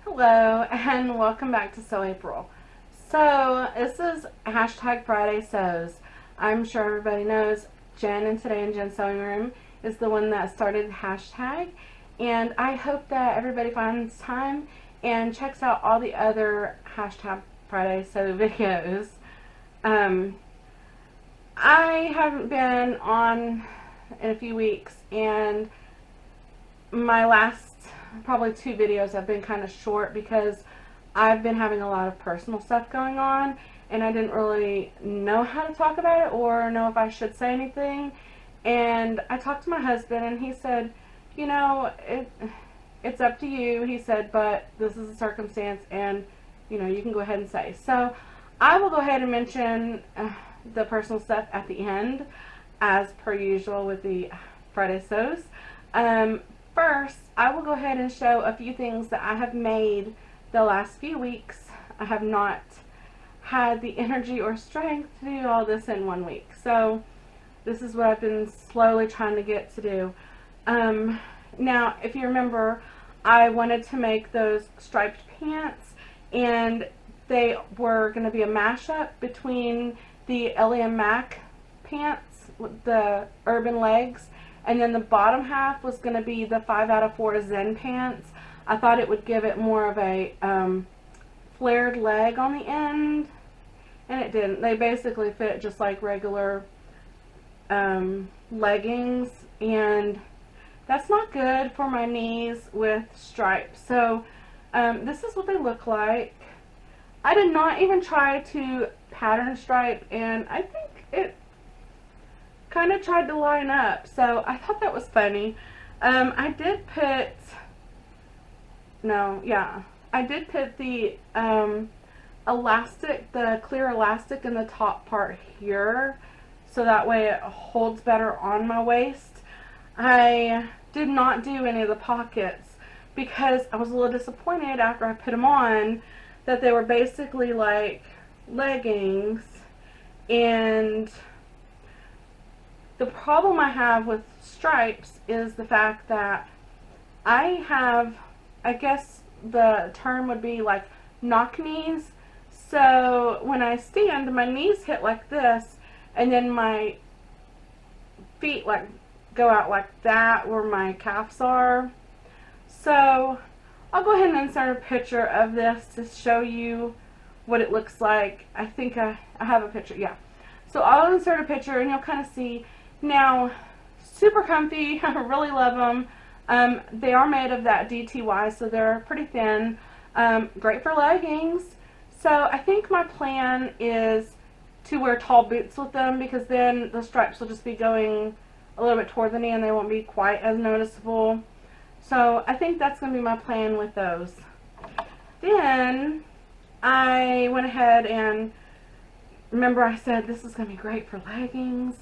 Hello and welcome back to Sew April. So this is hashtag Friday Sews. I'm sure everybody knows Jen and Today in Jen's Sewing Room is the one that started the hashtag, and I hope that everybody finds time and checks out all the other hashtag Friday Sew videos. I haven't been on in a few weeks, and my last probably two videos have been kind of short because I've been having a lot of personal stuff going on and I didn't really know how to talk about it or know if I should say anything. And I talked to my husband and he said, you know, it's up to you, he said, but this is a circumstance and, you know, you can go ahead and say. So I will go ahead and mention the personal stuff at the end as per usual with the Friday Sews. First, I will go ahead and show a few things that I have made the last few weeks. I have not had the energy or strength to do all this in 1 week. So this is what I've been slowly trying to get to do. Now, if you remember, I wanted to make those striped pants, and they were going to be a mashup between the Ellie and Mac pants with the Urban legs, and then the bottom half was going to be the 5 out of 4 Zen pants. I thought it would give it more of a flared leg on the end, and it didn't. They basically fit just like regular leggings, and that's not good for my knees with stripes. So this is what they look like. I did not even try to pattern stripe, and I think it kind of tried to line up, so I thought that was funny. I did put the elastic, the clear elastic in the top part here, so that way it holds better on my waist. I did not do any of the pockets because I was a little disappointed after I put them on that they were basically like leggings. And the problem I have with stripes is the fact that I have, I guess the term would be like knock knees. So when I stand, my knees hit like this, and then my feet like go out like that where my calves are. So I'll go ahead and insert a picture of this to show you what it looks like. I think I have a picture, yeah. So I'll insert a picture and you'll kind of see. Now, super comfy. I really love them. They are made of that DTY, so they're pretty thin. Great for leggings. So I think my plan is to wear tall boots with them, because then the stripes will just be going a little bit toward the knee and they won't be quite as noticeable. So I think that's going to be my plan with those. Then I went ahead and, remember I said this is going to be great for leggings.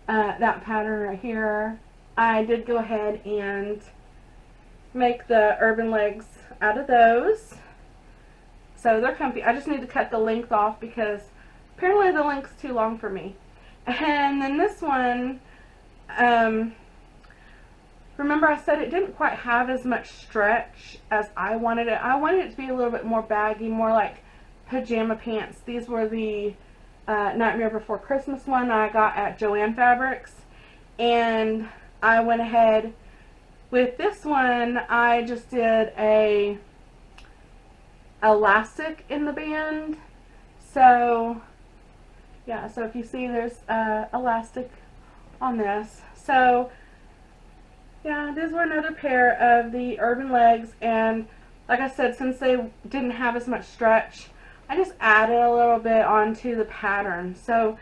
That pattern right here, I did go ahead and make the Urban legs out of those. So they're comfy. I just need to cut the length off because apparently the length's too long for me. And then this one, remember I said it didn't quite have as much stretch as I wanted it. I wanted it to be a little bit more baggy, more like pajama pants. These were the Nightmare Before Christmas one I got at Joann Fabrics, and I went ahead with this one. I just did a elastic in the band, so yeah, so if you see there's elastic on this. So yeah, these were another pair of the Urban legs, and like I said, since they didn't have as much stretch, I just added a little bit onto the pattern. So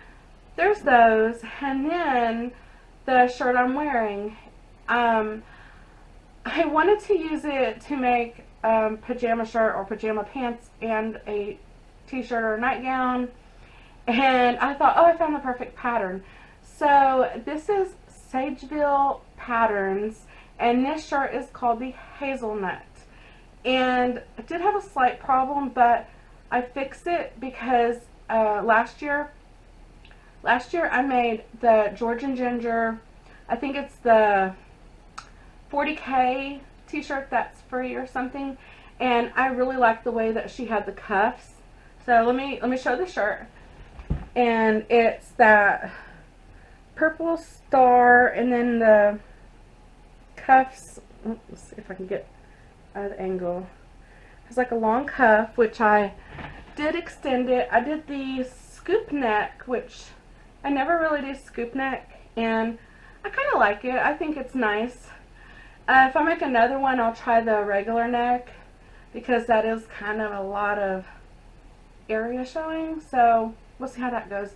there's those. And then the shirt I'm wearing, I wanted to use it to make pajama shirt or pajama pants and a t-shirt or a nightgown, and I thought, oh, I found the perfect pattern. So this is Sageville Patterns, and this shirt is called the Hazelnut. And I did have a slight problem, but I fixed it because last year I made the Georgian Ginger, I think it's the 40K t-shirt that's free or something, and I really liked the way that she had the cuffs. So let me show the shirt. And it's that purple star, and then the cuffs, let's see if I can get out of the angle. It's like a long cuff, which I did extend it. I did the scoop neck, which I never really do scoop neck, and I kind of like it. I think it's nice. If I make another one, I'll try the regular neck, because that is kind of a lot of area showing, so we'll see how that goes.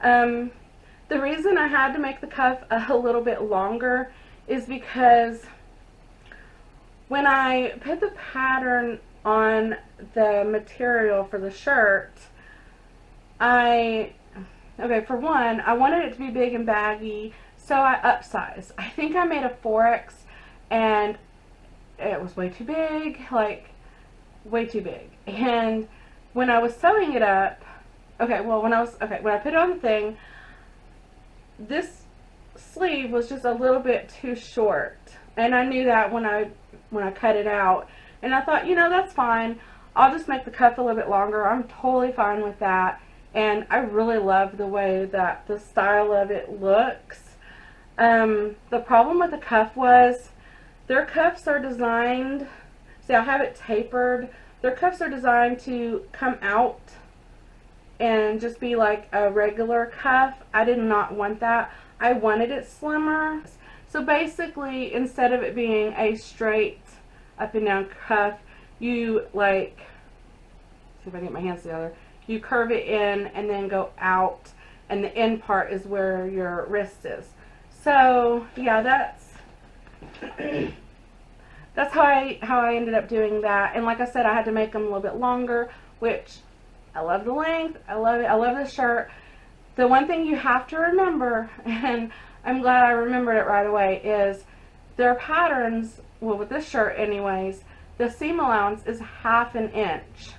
The reason I had to make the cuff a little bit longer is because when I put the pattern on the material for the shirt, okay, for one, I wanted it to be big and baggy, so I upsized. I think I made a 4X, and it was way too big, like way too big. And when I was sewing it up, when I put it on the thing, this sleeve was just a little bit too short, and I knew that when I cut it out, and I thought, you know, that's fine. I'll just make the cuff a little bit longer. I'm totally fine with that, and I really love the way that the style of it looks. The problem with the cuff was their cuffs are designed, see, I have it tapered. Their cuffs are designed to come out and just be like a regular cuff. I did not want that. I wanted it slimmer. So basically, instead of it being a straight up and down cuff, you like, see if I can get my hands together, you curve it in and then go out, and the end part is where your wrist is. So yeah, that's how I ended up doing that. And like I said, I had to make them a little bit longer, which I love the length. I love it. I love the shirt. The one thing you have to remember, and I'm glad I remembered it right away, is their patterns, well, with this shirt anyways, the seam allowance is 1/2 inch.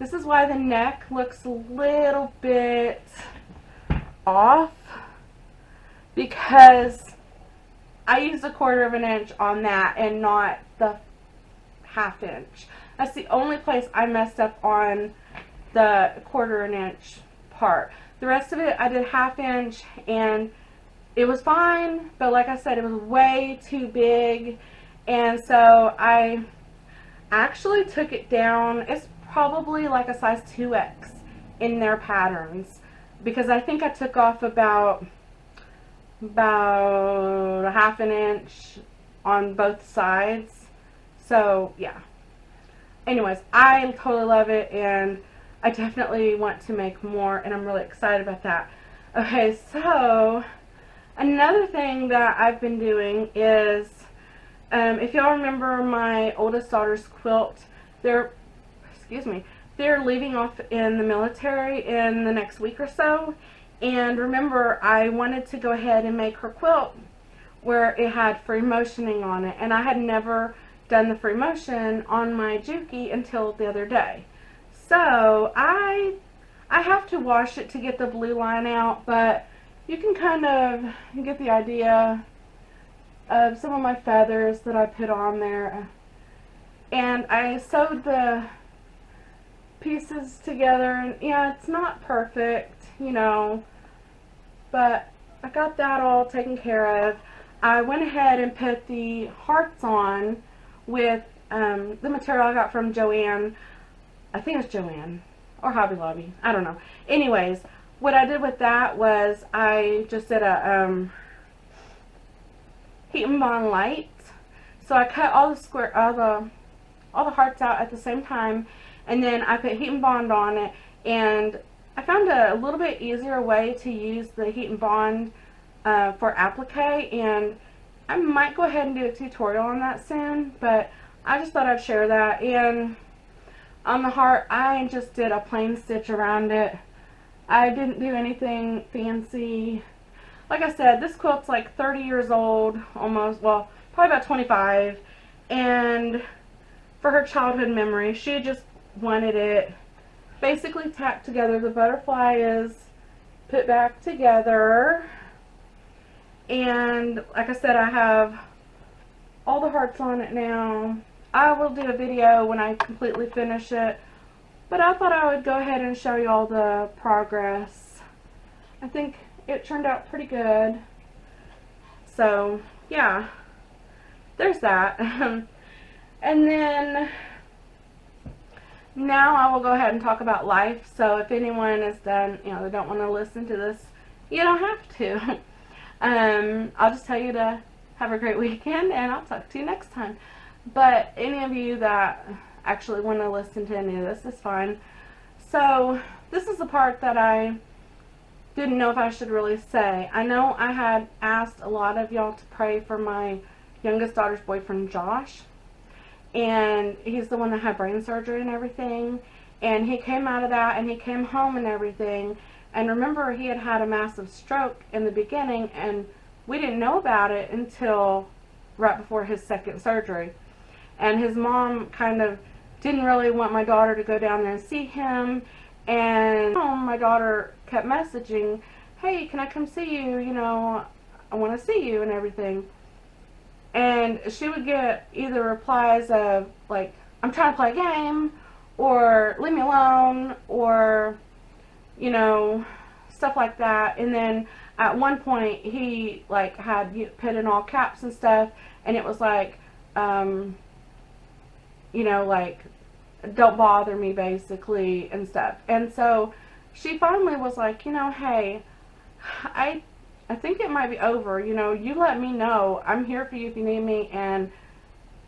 This is why the neck looks a little bit off, because I used a 1/4 inch on that and not the 1/2 inch. That's the only place I messed up on the 1/4 inch part. The rest of it I did 1/2 inch, and it was fine, but like I said, it was way too big, and so I actually took it down. It's probably like a size 2X in their patterns, because I think I took off about 1/2 inch on both sides. So yeah, anyways, I totally love it, and I definitely want to make more, and I'm really excited about that. Okay, so another thing that I've been doing is, if y'all remember my oldest daughter's quilt, they're leaving off in the military in the next week or so. And remember, I wanted to go ahead and make her quilt where it had free motioning on it, and I had never done the free motion on my Juki until the other day. So I have to wash it to get the blue line out, but you can kind of get the idea of some of my feathers that I put on there. And I sewed the pieces together, and yeah, it's not perfect, you know, but I got that all taken care of. I went ahead and put the hearts on with the material I got from Joann. I think it's Joann or Hobby Lobby, I don't know. Anyways, what I did with that was I just did a heat and bond light. So I cut all the hearts out at the same time, and then I put heat and bond on it, and I found a little bit easier way to use the heat and bond for applique, and I might go ahead and do a tutorial on that soon, but I just thought I'd share that. And on the heart, I just did a plain stitch around it. I didn't do anything fancy. Like I said, this quilt's like 30 years old, almost, well, probably about 25, and for her childhood memory, she just wanted it basically tacked together. The butterfly is put back together, and like I said, I have all the hearts on it now. I will do a video when I completely finish it, but I thought I would go ahead and show you all the progress. I think it turned out pretty good. So yeah, there's that. And then now I will go ahead and talk about life. So if anyone is done, they don't want to listen to this, you don't have to. I'll just tell you to have a great weekend, and I'll talk to you next time. But any of you that actually want to listen to any of this is fine. So this is the part that I didn't know if I should really say. I know I had asked a lot of y'all to pray for my youngest daughter's boyfriend, Josh. And he's the one that had brain surgery and everything. And he came out of that, and he came home and everything. And remember, he had had a massive stroke in the beginning, and we didn't know about it until right before his second surgery. And his mom kind of didn't really want my daughter to go down there and see him. And my daughter kept messaging, hey, can I come see you? I want to see you and everything. And she would get either replies of, like, I'm trying to play a game, or leave me alone, or, stuff like that. And then at one point, he, like, had put in all caps and stuff, and it was like, like, don't bother me, basically, and stuff. And so she finally was like, hey, I think it might be over. You let me know. I'm here for you if you need me. And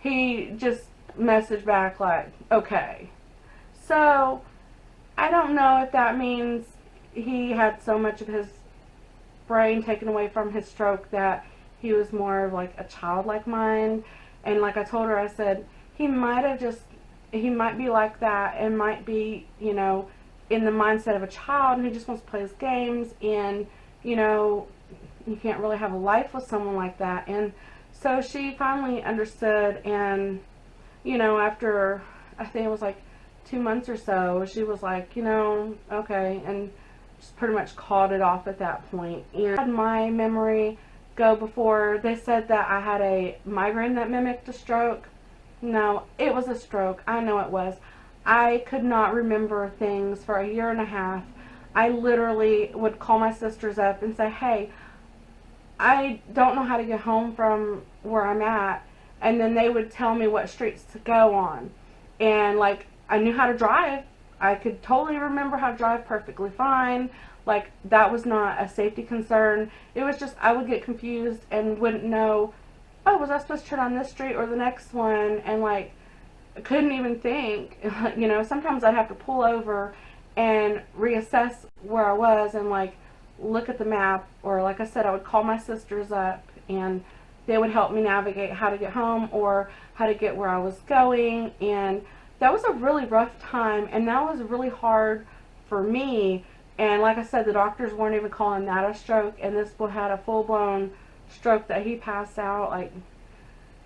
he just messaged back like, okay. So I don't know if that means he had so much of his brain taken away from his stroke that he was more of like a childlike mind. And like I told her, I said, he might be like that, and might be, in the mindset of a child, and he just wants to play his games, and, you can't really have a life with someone like that. And so she finally understood, and, after, I think it was like 2 months or so, she was like, okay, and just pretty much called it off at that point. And I had my memory go before. They said that I had a migraine that mimicked a stroke. No, it was a stroke. I know it was. I could not remember things for a year and a half. I literally would call my sisters up and say, hey, I don't know how to get home from where I'm at. And then they would tell me what streets to go on. And, like, I knew how to drive. I could totally remember how to drive perfectly fine. Like, that was not a safety concern. It was just I would get confused and wouldn't know, oh, was I supposed to turn on this street or the next one? And, like, I couldn't even think. Sometimes I'd have to pull over and reassess where I was and, like, look at the map. Or, like I said, I would call my sisters up, and they would help me navigate how to get home or how to get where I was going. And that was a really rough time, and that was really hard for me. And like I said, the doctors weren't even calling that a stroke, and this boy had a full-blown stroke that he passed out. Like,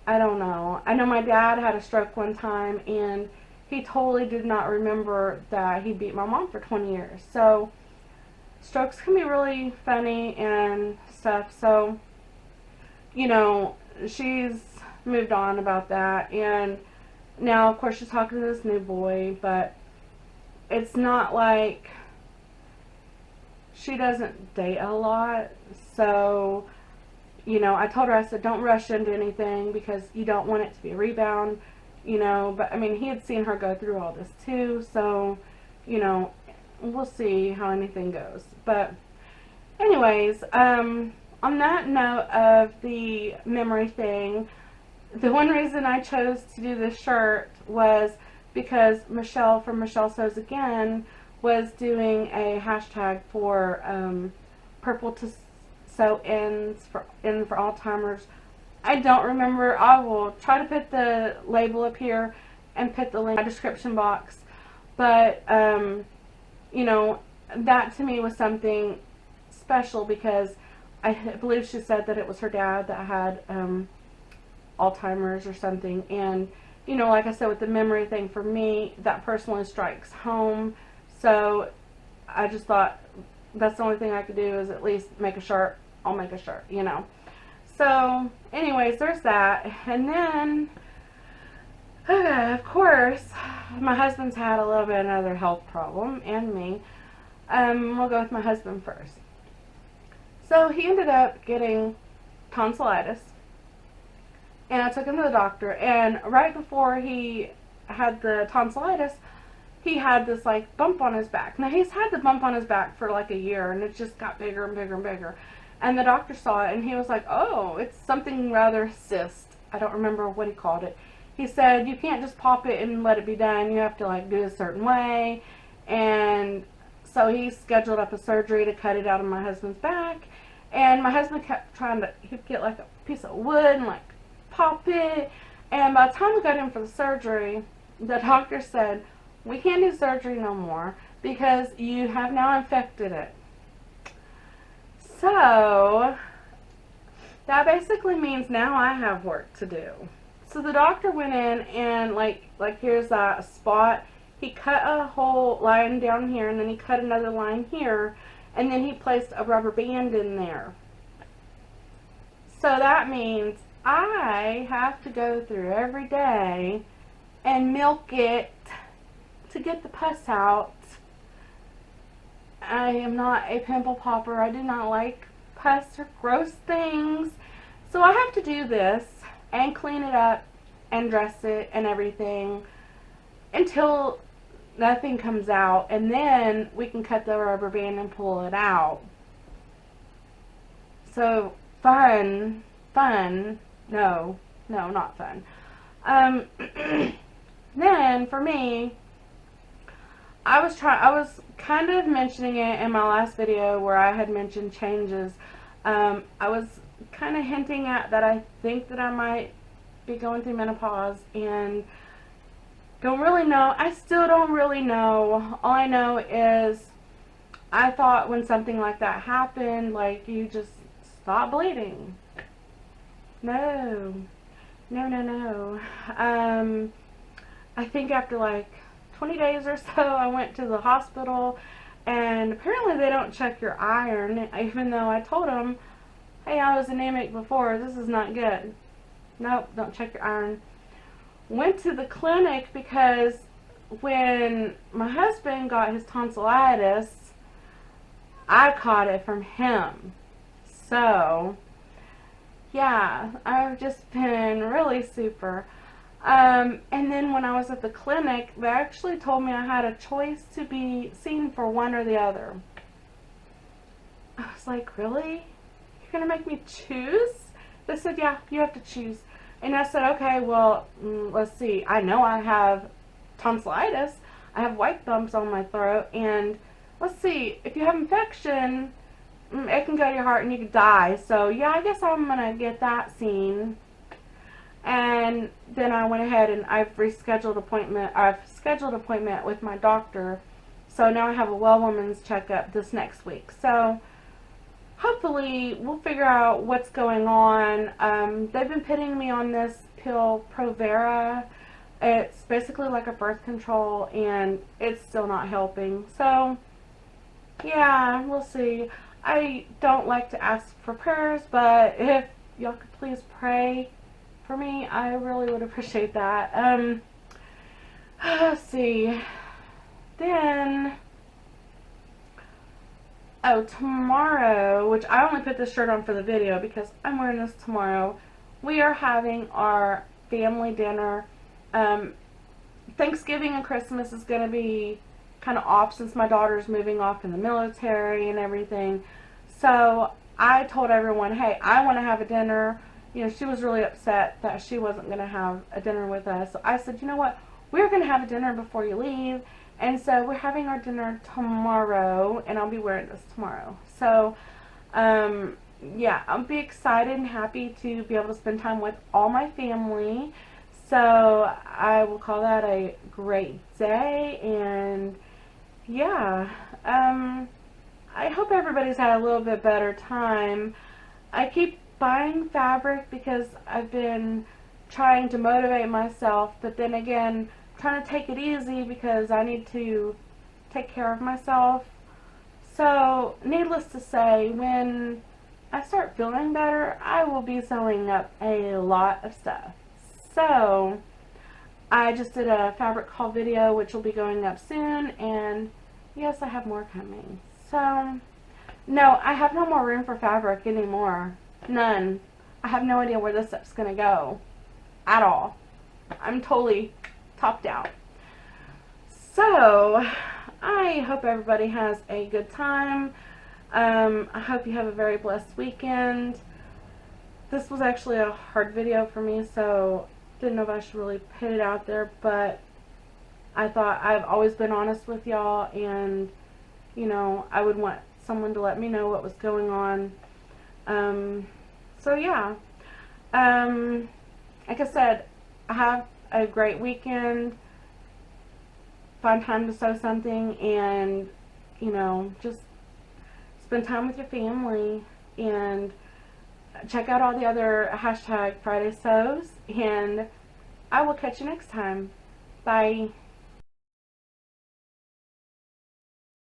I don't know. I know my dad had a stroke one time, and he totally did not remember that he beat my mom for 20 years. So strokes can be really funny and stuff. So, she's moved on about that, and now, of course, she's talking to this new boy, but it's not like she doesn't date a lot. So, I told her, I said, don't rush into anything because you don't want it to be a rebound, but I mean, he had seen her go through all this too, so, we'll see how anything goes. But anyways, on that note of the memory thing, the one reason I chose to do this shirt was because Michelle from Michellesewsagain was doing a hashtag for purple to sew ends for Alzheimer's. I don't remember. I will try to put the label up here and put the link in the description box. But that to me was something special because I believe she said that it was her dad that had Alzheimer's or something. And like I said, with the memory thing, for me, that personally strikes home. So I just thought that's the only thing I could do is at least make a shirt. I'll make a shirt, So anyways, there's that. And then course, my husband's had a little bit of another health problem, and me. We'll go with my husband first. So he ended up getting tonsillitis, and I took him to the doctor, and right before he had the tonsillitis, he had this like bump on his back. Now he's had the bump on his back for like a year, and it just got bigger and bigger and bigger. And the doctor saw it, and he was like, oh, it's something rather cyst. I don't remember what he called it. He said, you can't just pop it and let it be done. You have to like do it a certain way. And so he scheduled up a surgery to cut it out of my husband's back. And my husband kept trying to, he'd get like a piece of wood and like pop it. And by the time we got in for the surgery, the doctor said, we can't do surgery no more because you have now infected it. So that basically means now I have work to do. So the doctor went in and like here's that spot. He cut a whole line down here, and then he cut another line here, and then he placed a rubber band in there. So that means I have to go through every day and milk it to get the pus out. I am not a pimple popper. I do not like pus or gross things. So I have to do this and clean it up and dress it and everything until nothing comes out, and then we can cut the rubber band and pull it out. So fun, no, not fun. Then for me, I was kind of mentioning it in my last video where I had mentioned changes. I was kind of hinting at that I think that I might be going through menopause, and don't really know. I still don't really know. All I know is I thought when something like that happened, like, you just stop bleeding. No. I think after like 20 days or so, I went to the hospital, and apparently they don't check your iron, even though I told them, hey, I was anemic before, this is not good. Nope, don't check your iron. Went to the clinic because when my husband got his tonsillitis, I caught it from him. So, yeah, I've just been really super. And then when I was at the clinic, they actually told me I had a choice to be seen for one or the other. I was like, really? You're going to make me choose? They said, yeah, you have to choose. And I said, okay, well, let's see. I know I have tonsillitis. I have white bumps on my throat. And let's see, if you have infection, it can go to your heart and you could die. So, yeah, I guess I'm going to get that seen. And then I went ahead and I've scheduled appointment with my doctor. So now I have a well woman's checkup this next week. So hopefully we'll figure out what's going on. They've been putting me on this pill, Provera. It's basically like a birth control, and it's still not helping. So yeah, we'll see. I don't like to ask for prayers, but if y'all could please pray for me, I really would appreciate that. Let's see. Then, oh, tomorrow, which I only put this shirt on for the video because I'm wearing this tomorrow, we are having our family dinner. Thanksgiving and Christmas is going to be kind of off since my daughter's moving off in the military and everything. So I told everyone, hey, I want to have a dinner. You know, she was really upset that she wasn't going to have a dinner with us. So I said, you know what, we're going to have a dinner before you leave. And so we're having our dinner tomorrow, and I'll be wearing this tomorrow. So, yeah, I'll be excited and happy to be able to spend time with all my family. So I will call that a great day. And yeah, I hope everybody's had a little bit better time. I keep buying fabric because I've been trying to motivate myself, but then again, trying to take it easy because I need to take care of myself. So, needless to say, when I start feeling better, I will be sewing up a lot of stuff. So, I just did a fabric haul video, which will be going up soon, and yes, I have more coming. So, no, I have no more room for fabric anymore. None. I have no idea where this stuff's going to go at all. I'm totally topped out. So, I hope everybody has a good time. I hope you have a very blessed weekend. This was actually a hard video for me, so didn't know if I should really put it out there, but I thought I've always been honest with y'all, and you know, I would want someone to let me know what was going on. So yeah, like I said, I have a great weekend. Find time to sew something, and you know, just spend time with your family, and check out all the other #Fridaysews, and I will catch you next time. Bye.